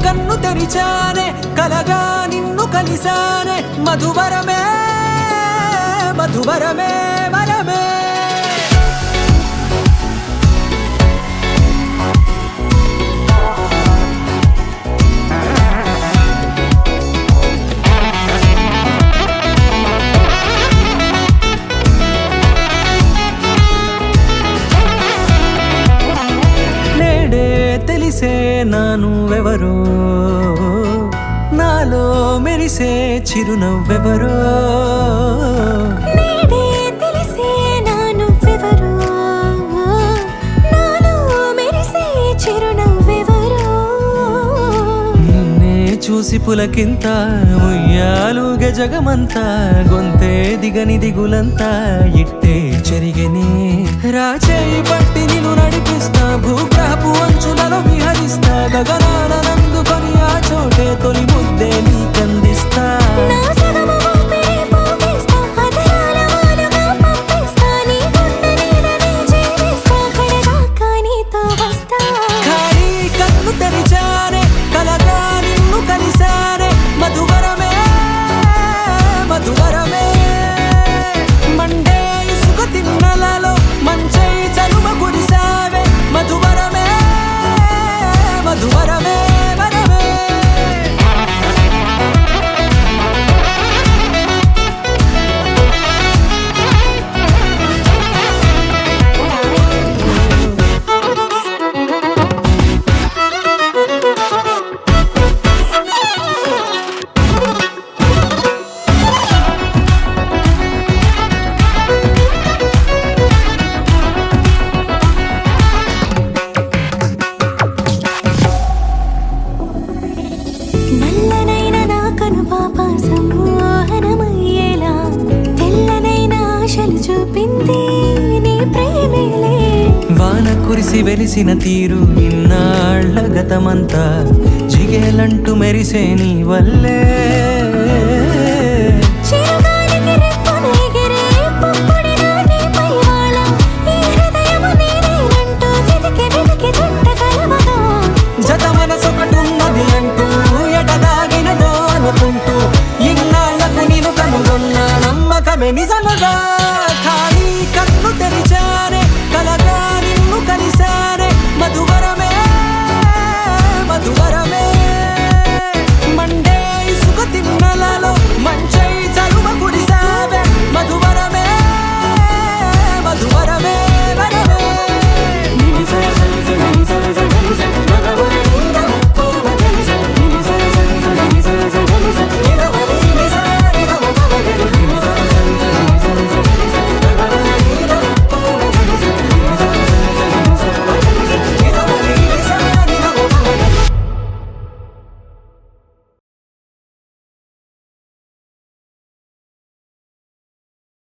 కన్ను తెరిచానే కలగా నిన్ను కలిసానే మధువరమే మధువరమే వరమే తెలిసే నానువెవరో నాలో మెరిసే చిరునవ్వెవరో నేడే తెలిసే నానువెవరో నాలో మెరిసే చిరునవ్వెవరో నిన్నే చూసి పులకింత ఉయ్యాలుగే జగమంతా గొంతే దిగని దిగులంతా ఇట్టే చెరిగని రాచేయి పట్టి నిన్ను నడిపిస్తా భూగ్రహపు అంచులలో విహరిస్తా గగనాల నందుకొని ఆ చోటే తొలి ముద్దే నీకందిస్తా నా సగము ఊపిరి పోగేస్తా అదరాల వాలుగా పంపిస్తా నీ గుండె నీడనే చేరేస్తా కడదాకా నీతో వస్తా ఖాళీ కన్ను తెరిచానే కలగా నిన్ను కలిసానే మధువరమే మధువరమే మండే ఇసుక తిన్నలలో మంచై చలువ కురిసావే మధువరమే మధువరమే వరమే నల్లనైన నా కనుపాప సమ్మోహనమయ్యేలా తెల్లనైన ఆశలు చూపింది నీ ప్రేమేలే వాన కురిసి వెలిసిన తీరు ఇన్నాళ్ల గతమంతా జిగేలంటూ మెరిసే నీ వల్లే చిరుగాలికి రెప్పను ఎగిరే పుప్పొడిన నీపై వాల ఈ హృదయము నీదేనంటూ వెతికి వెతికి చుట్టగలవగా జత మనసొకటున్నది అంటూ ఎటదాగినదో అనుకుంటూ ఇన్నాళ్లకు నేను కనుగొన్న నమ్మకమే నిజముగా